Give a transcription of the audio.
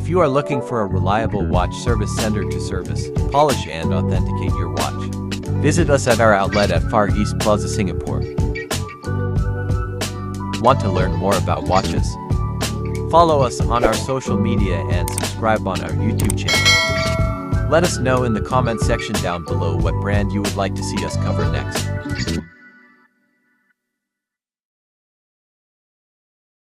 If you are looking for a reliable watch service center to service, polish and authenticate your watch, visit us at our outlet at Far East Plaza, Singapore. Want to learn more about watches? Follow us on our social media and subscribe on our YouTube channel. Let us know in the comment section down below what brand you would like to see us cover next.